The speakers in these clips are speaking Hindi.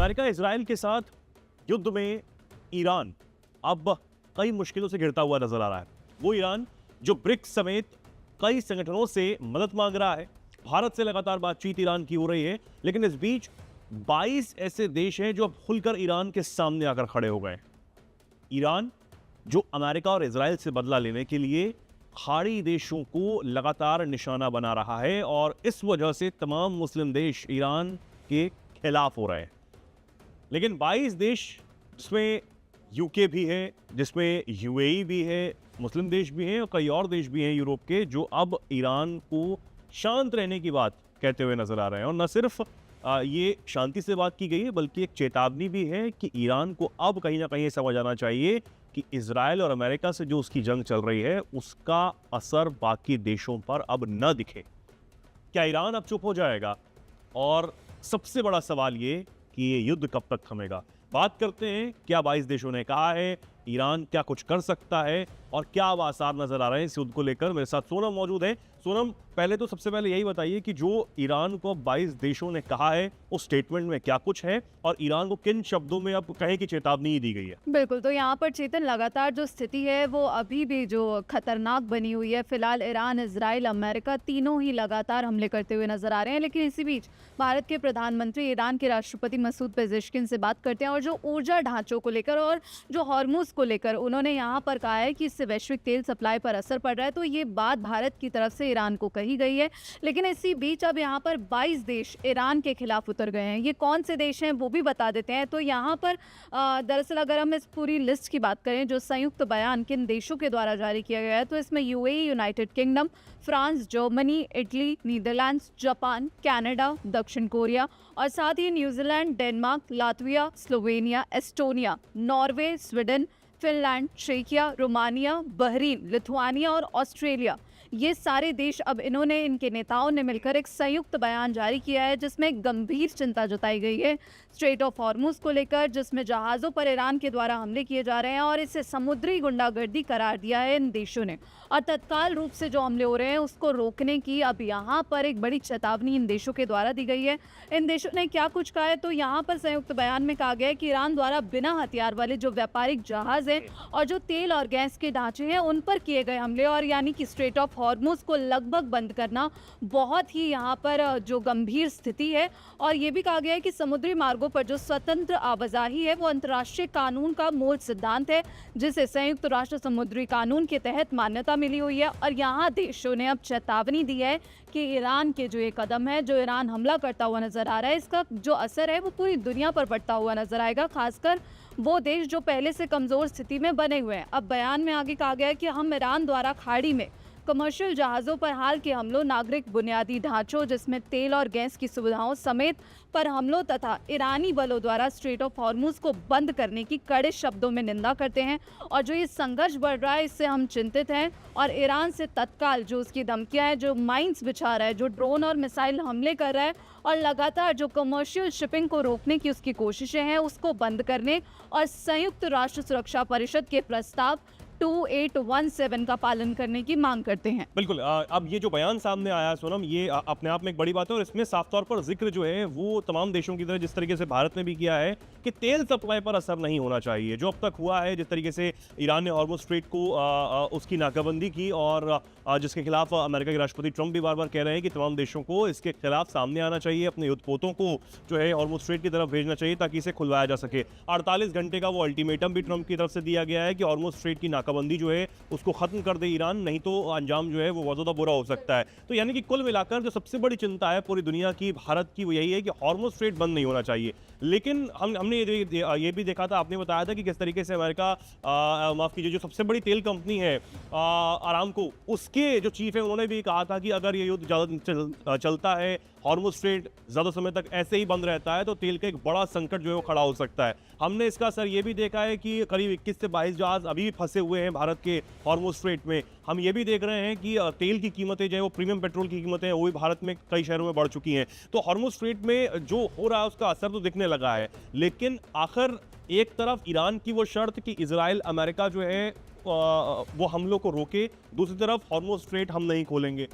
अमेरिका इजराइल के साथ युद्ध में ईरान अब कई मुश्किलों से घिरता हुआ नजर आ रहा है। वो ईरान जो ब्रिक्स समेत कई संगठनों से मदद मांग रहा है। भारत से लगातार बातचीत ईरान की हो रही है, लेकिन इस बीच 22 ऐसे देश हैं जो अब खुलकर ईरान के सामने आकर खड़े हो गए। ईरान जो अमेरिका और इजराइल से बदला लेने के लिए खाड़ी देशों को लगातार निशाना बना रहा है और इस वजह से तमाम मुस्लिम देश ईरान के खिलाफ हो रहे हैं। लेकिन 22 देश, जिसमें यूके भी है, जिसमें यूएई भी है, मुस्लिम देश भी हैं और कई और देश भी हैं यूरोप के, जो अब ईरान को शांत रहने की बात कहते हुए नजर आ रहे हैं। और न सिर्फ ये शांति से बात की गई है, बल्कि एक चेतावनी भी है कि ईरान को अब कहीं ना कहीं समझ आना चाहिए कि इजराइल और अमेरिका से जो उसकी जंग चल रही है उसका असर बाकी देशों पर अब न दिखे। क्या ईरान अब चुप हो जाएगा? और सबसे बड़ा सवाल ये कि ये युद्ध कब तक थमेगा। बात करते हैं क्या 22 देशों ने कहा है, ईरान क्या कुछ कर सकता है और क्या अब आसार नजर आ रहे हैं इस युद्ध को लेकर। मेरे साथ सोनम मौजूद है। सोनम, पहले तो सबसे पहले यही बताइए कि जो ईरान को 22 देशों ने कहा है उस स्टेटमेंट में क्या कुछ है और ईरान को किन शब्दों में अब कहें कि चेतावनी दी गई है। बिल्कुल, तो यहाँ पर चेतन लगातार जो स्थिति है वो अभी भी जो खतरनाक बनी हुई है। फिलहाल ईरान, इजराइल, अमेरिका तीनों ही लगातार हमले करते हुए नजर आ रहे हैं। लेकिन इसी बीच भारत के प्रधानमंत्री ईरान के राष्ट्रपति मसूद पेजेश्किन से बात करते हैं और जो ऊर्जा ढांचों को लेकर और जो हॉर्मुज को लेकर उन्होंने यहाँ पर कहा है कि इससे वैश्विक तेल सप्लाई पर असर पड़ रहा है। तो ये बात भारत की तरफ से ईरान को कही गई है। लेकिन इसी बीच अब यहाँ पर 22 देश ईरान के खिलाफ उतर गए हैं। ये कौन से देश हैं वो भी बता देते हैं। तो यहाँ पर दरअसल अगर हम इस पूरी लिस्ट की बात करें, जो संयुक्त बयान किन देशों के द्वारा जारी किया गया है, तो इसमें UAE, United Kingdom, France, Germany, Italy, Netherlands, Japan, Canada, दक्षिण कोरिया और साथ ही New Zealand, Denmark, Latvia, Slovenia, Estonia, Norway, Sweden, Finland, चेकिया, रोमानिया, बहरीन, लिथुआनिया और ऑस्ट्रेलिया, ये सारे देश अब इन्होंने, इनके नेताओं ने मिलकर एक संयुक्त बयान जारी किया है जिसमें गंभीर चिंता जताई गई है स्ट्रेट ऑफ हॉर्मुज को लेकर, जिसमें जहाज़ों पर ईरान के द्वारा हमले किए जा रहे हैं और इसे समुद्री गुंडागर्दी करार दिया है इन देशों ने। और तत्काल रूप से जो हमले हो रहे हैं उसको रोकने की अब यहाँ पर एक बड़ी चेतावनी इन देशों के द्वारा दी गई है। इन देशों ने क्या कुछ कहा है, तो यहाँ पर संयुक्त बयान में कहा गया है कि ईरान द्वारा बिना हथियार वाले जो व्यापारिक जहाज हैं और जो तेल और गैस के ढांचे हैं उन पर किए गए हमले, और यानी कि स्ट्रेट ऑफ हॉर्मुज को लगभग बंद करना बहुत ही यहाँ पर जो गंभीर स्थिति है। और ये भी कहा गया है कि समुद्री मार्गों पर जो स्वतंत्र आवाजाही है वो अंतर्राष्ट्रीय कानून का मूल सिद्धांत है, जिसे संयुक्त राष्ट्र समुद्री कानून के तहत मान्यता मिली हुई है। और यहाँ देशों ने अब चेतावनी दी है कि ईरान के जो ये कदम है, जो ईरान हमला करता हुआ नजर आ रहा है, इसका जो असर है वो पूरी दुनिया पर पड़ता हुआ नजर आएगा, खासकर वो देश जो पहले से कमजोर स्थिति में बने हुए हैं। अब बयान में आगे कहा गया है कि हम ईरान द्वारा खाड़ी में कमर्शियल जहाज़ों पर हाल के हमलों, नागरिक बुनियादी ढांचों जिसमें तेल और गैस की सुविधाओं समेत पर हमलों तथा ईरानी बलों द्वारा स्ट्रेट ऑफ हॉर्मुज को बंद करने की कड़े शब्दों में निंदा करते हैं। और जो ये संघर्ष बढ़ रहा है इससे हम चिंतित हैं और ईरान से तत्काल जो उसकी धमकियां हैं, जो माइंस बिछा रहा है, जो ड्रोन और मिसाइल हमले कर रहा है और लगातार जो कमर्शियल शिपिंग को रोकने की उसकी कोशिशें हैं, उसको बंद करने और संयुक्त राष्ट्र सुरक्षा परिषद के प्रस्ताव 2817 का पालन करने की मांग करते हैं। बिल्कुल। अब ये जो बयान सामने आया सोनम, ये अपने आप में एक बड़ी बात है और इसमें साफ तौर पर जिक्र जो है वो तमाम देशों की तरह जिस तरीके से भारत ने भी किया है कि तेल सप्लाई पर असर नहीं होना चाहिए। जो अब तक हुआ है, जिस तरीके से ईरान ने हॉर्मुज स्ट्रेट को उसकी नाकाबंदी की और जिसके खिलाफ अमेरिका के राष्ट्रपति ट्रंप भी बार बार कह रहे हैं कि तमाम देशों को इसके खिलाफ सामने आना चाहिए, अपने युद्धपोतों को जो है हॉर्मुज स्ट्रेट की तरफ भेजना चाहिए ताकि इसे खुलवाया जा सके। 48 घंटे का वो अल्टीमेटम भी ट्रंप की तरफ से दिया गया है कि हॉर्मुज स्ट्रेट की नाकाबंदी जो है उसको खत्म कर दे ईरान, नहीं तो अंजाम जो है वो बहुत ज्यादा बुरा हो सकता है। तो यानी कि कुल मिलाकर जो सबसे बड़ी चिंता है पूरी दुनिया की, भारत की, वो यही है कि हॉर्मुज स्ट्रेट बंद नहीं होना चाहिए। लेकिन हमने ये भी देखा था, आपने बताया था कि किस तरीके से अमेरिका, माफ कीजिए, जो सबसे बड़ी तेल कंपनी है अरामको, उसके जो चीफ है उन्होंने भी कहा था कि अगर ये युद्ध ज़्यादा चलता है, हॉर्मुज स्ट्रेट ज़्यादा समय तक ऐसे ही बंद रहता है, तो तेल का एक बड़ा संकट जो है वो खड़ा हो सकता है। हमने इसका असर ये भी देखा है कि करीब 21 से 22 जहाज अभी भी फंसे हुए हैं भारत के हॉर्मुज स्ट्रेट में। हम ये भी देख रहे हैं कि तेल की कीमतें जो है वो प्रीमियम पेट्रोल की कीमतें हैं वो भी भारत में कई शहरों में बढ़ चुकी हैं। तो हॉर्मुज स्ट्रेट में जो हो रहा है उसका असर तो दिखने लगा है। लेकिन आखिर एक तरफ ईरान की वो शर्त कि इजराइल, अमेरिका जो है वो हमलों को रोके, दूसरी तरफ हॉर्मुज स्ट्रेट हम नहीं खोलेंगे।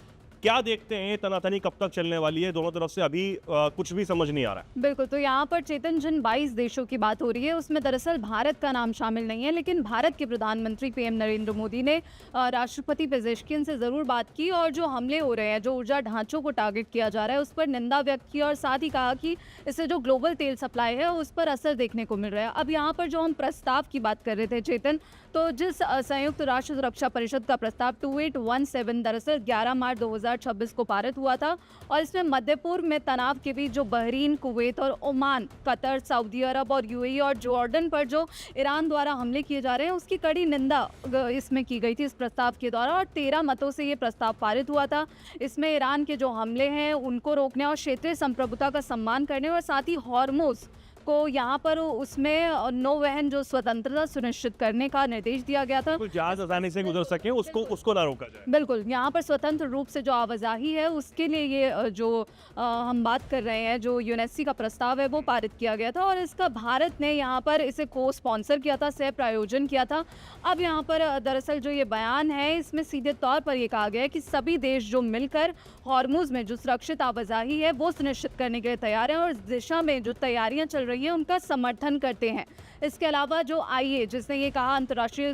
क्या देखते हैं, तनातनी कब तक चलने वाली है? दोनों तरफ से अभी कुछ भी समझ नहीं आ रहा है। बिल्कुल, तो यहाँ पर चेतन जिन 22 देशों की बात हो रही है उसमें दरअसल भारत का नाम शामिल नहीं है, लेकिन भारत के प्रधानमंत्री पीएम नरेंद्र मोदी ने राष्ट्रपति पेजेश्किन से ज़रूर बात की और जो हमले हो रहे हैं, जो ऊर्जा ढांचों को टारगेट किया जा रहा है, उस पर निंदा व्यक्त की और साथ ही कहा कि इससे जो ग्लोबल तेल सप्लाई है उस पर असर देखने को मिल रहा है। अब यहाँ पर जो हम प्रस्ताव की बात कर रहे थे चेतन, तो जिस संयुक्त राष्ट्र सुरक्षा परिषद का प्रस्ताव 2817 दरअसल 11 मार्च 2026 को पारित हुआ था और इसमें मध्य पूर्व में तनाव के बीच जो बहरीन, कुवैत और ओमान, कतर, सऊदी अरब और यूएई और जॉर्डन पर जो ईरान द्वारा हमले किए जा रहे हैं उसकी कड़ी निंदा इसमें की गई थी इस प्रस्ताव के द्वारा और 13 मतों से ये प्रस्ताव पारित हुआ था। इसमें ईरान के जो हमले हैं उनको रोकने और क्षेत्रीय संप्रभुता का सम्मान करने और साथ ही हॉर्मुज को यहाँ पर उसमें नौवहन जो स्वतंत्रता सुनिश्चित करने का निर्देश दिया गया था। कुछ जहाज आसानी से गुजर सके उसको ना रोका जाए। बिल्कुल, यहाँ पर स्वतंत्र रूप से जो आवाजाही है उसके लिए ये जो हम बात कर रहे हैं, जो यूनेस्को का प्रस्ताव है वो पारित किया गया था और इसका भारत ने यहाँ पर इसे को स्पॉन्सर किया था, सह प्रायोजन किया था। अब यहाँ पर दरअसल जो ये बयान है इसमें सीधे तौर पर ये कहा गया है कि सभी देश जो मिलकर हॉर्मुज में जो सुरक्षित आवाजाही है वो सुनिश्चित करने के लिए तैयार हैं और इस दिशा में जो तैयारियां चल रही है उनका समर्थन करते हैं। इसके अलावा जो आईए जिसने ये कहा, अंतर्राष्ट्रीय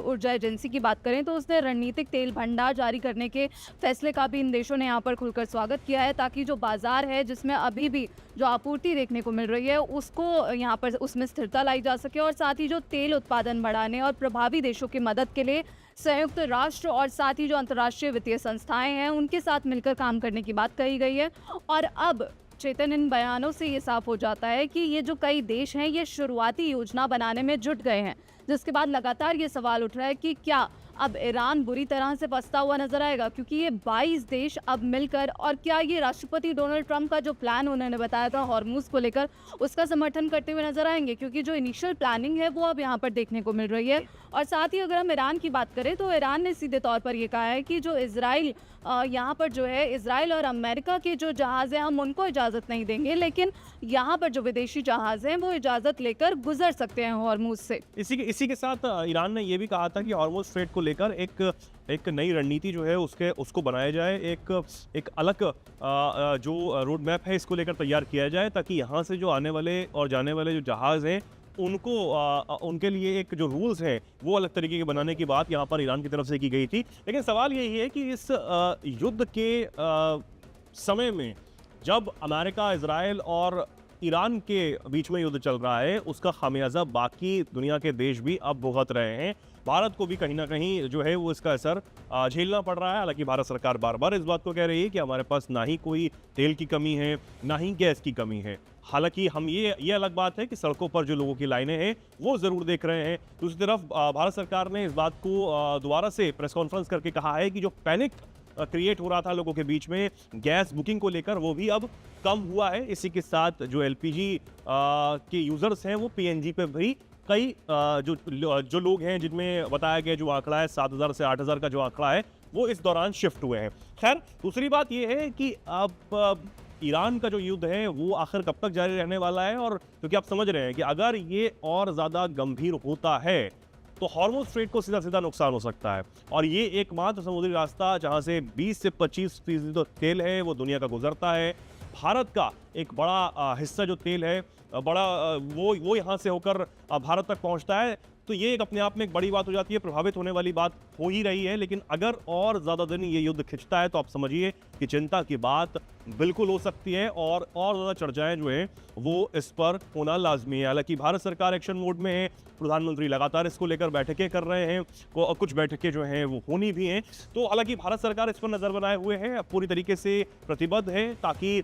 ऊर्जा एजेंसी की बात करें तो उसने रणनीतिक तेल भंडार जारी करने के फैसले का भी इन देशों ने यहाँ पर खुलकर स्वागत किया है ताकि जो बाजार है जिसमें अभी भी जो आपूर्ति देखने को मिल रही है उसको यहाँ पर उसमें स्थिरता लाई जा सके और साथ ही जो तेल उत्पादन बढ़ाने और प्रभावी देशों की मदद के लिए संयुक्त राष्ट्र और साथ ही जो अंतर्राष्ट्रीय वित्तीय संस्थाएं हैं उनके साथ मिलकर काम करने की बात कही गई है। और अब चेतन इन बयानों से ये साफ हो जाता है कि ये जो कई देश हैं ये शुरुआती योजना बनाने में जुट गए हैं, जिसके बाद लगातार ये सवाल उठ रहा है कि क्या अब ईरान बुरी तरह से फंसता हुआ नजर आएगा, क्योंकि ये 22 देश अब मिलकर, और क्या ये राष्ट्रपति डोनाल्ड ट्रंप का जो प्लान उन्होंने बताया था हॉर्मुज को लेकर उसका समर्थन करते हुए नजर आएंगे, क्योंकि जो इनिशियल प्लानिंग है वो अब यहाँ पर देखने को मिल रही है। और साथ ही अगर हम ईरान की बात करें तो ईरान ने सीधे तौर पर ये कहा है कि जो इजराइल यहाँ पर जो है इजराइल और अमेरिका के जो जहाज़ हैं हम उनको इजाज़त नहीं देंगे, लेकिन यहाँ पर जो विदेशी जहाज़ हैं वो इजाज़त लेकर गुजर सकते हैं हॉर्मुज से। इसी के साथ ईरान ने यह भी कहा था कि हॉर्मुज स्ट्रेट को लेकर एक नई रणनीति जो है उसको बनाया जाए, एक अलग जो रोड मैप है इसको लेकर तैयार किया जाए ताकि यहाँ से जो आने वाले और जाने वाले जो जहाज़ हैं उनको उनके लिए एक जो रूल्स हैं वो अलग तरीके के बनाने की बात यहाँ पर ईरान की तरफ से की गई थी। लेकिन सवाल यही है कि इस युद्ध के समय में जब अमेरिका, इजराइल और ईरान के बीच में युद्ध चल रहा है उसका खामियाजा बाकी दुनिया के देश भी अब भुगत रहे हैं। भारत को भी कहीं ना कहीं जो है वो इसका असर झेलना पड़ रहा है। हालांकि भारत सरकार बार बार इस बात को कह रही है कि हमारे पास ना ही कोई तेल की कमी है ना ही गैस की कमी है। हालांकि हम ये अलग बात है कि सड़कों पर जो लोगों की लाइनें हैं वो ज़रूर देख रहे हैं। दूसरी तरफ भारत सरकार ने इस बात को दोबारा से प्रेस कॉन्फ्रेंस करके कहा है कि जो पैनिक क्रिएट हो रहा था लोगों के बीच में गैस बुकिंग को लेकर वो भी अब कम हुआ है। इसी के साथ जो एलपीजी के यूज़र्स हैं वो पीएनजी पे भी कई जो लोग हैं जिनमें बताया गया जो आंकड़ा है 7,000 से 8,000 का जो आंकड़ा है वो इस दौरान शिफ्ट हुए हैं। खैर, दूसरी बात ये है कि अब ईरान का जो युद्ध है वो आखिर कब तक जारी रहने वाला है, और क्योंकि आप समझ रहे हैं कि अगर ये और ज़्यादा गंभीर होता है तो हॉर्मुज स्ट्रेट को सीधा सीधा नुकसान हो सकता है। और ये एकमात्र समुद्री रास्ता जहाँ से 20 से 25% जो तेल है वो दुनिया का गुजरता है। भारत का एक बड़ा हिस्सा जो तेल है वो यहाँ से होकर भारत तक पहुँचता है। तो ये एक अपने आप में एक बड़ी बात हो जाती है, प्रभावित होने वाली बात हो ही रही है। लेकिन अगर और ज़्यादा दिन ये युद्ध खिंचता है तो आप समझिए कि चिंता की बात बिल्कुल हो सकती है और ज़्यादा चर्चाएं जो हैं वो इस पर होना लाजमी है। हालांकि भारत सरकार एक्शन मोड में है, प्रधानमंत्री लगातार इसको लेकर बैठकें कर रहे हैं, कुछ बैठकें जो हैं वो होनी भी हैं। तो हालांकि भारत सरकार इस पर नज़र बनाए हुए है, पूरी तरीके से प्रतिबद्ध है ताकि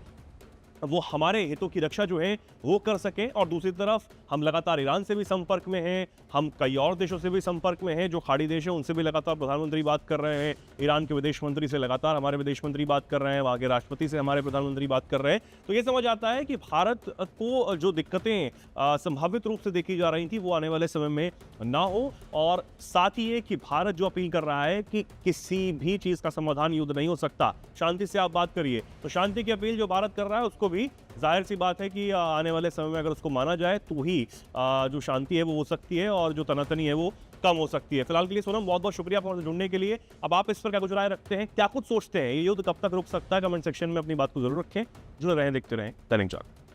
वो हमारे हितों की रक्षा जो है वो कर सकें। और दूसरी तरफ हम लगातार ईरान से भी संपर्क में हैं, हम कई और देशों से भी संपर्क में हैं जो खाड़ी देश हैं उनसे भी लगातार प्रधानमंत्री बात कर रहे हैं। ईरान के विदेश मंत्री से लगातार हमारे विदेश मंत्री बात कर रहे हैं, वहाँ के राष्ट्रपति से हमारे प्रधानमंत्री बात कर रहे हैं। तो ये समझ आता है कि भारत को जो दिक्कतें संभावित रूप से देखी जा रही थी वो आने वाले समय में ना हो। और साथ ही ये कि भारत जो अपील कर रहा है कि किसी भी चीज़ का समाधान युद्ध नहीं हो सकता, शांति से आप बात करिए, तो शांति की अपील जो भारत कर रहा है उसको भी जाहिर सी बात है कि आने वाले समय में अगर उसको माना जाए तो ही जो शांति है वो हो सकती है और जो तनातनी है वो कम हो सकती है। फिलहाल के लिए सोनम, बहुत बहुत शुक्रिया आपको जुड़ने के लिए। अब आप इस पर क्या कुछ राय रखते हैं, क्या कुछ सोचते हैं, ये युद्ध कब तक रुक सकता है? कमेंट सेक्शन में अपनी बात को जरूर रखें। जुड़े रहें, देखते रहें दैनिक जागरण।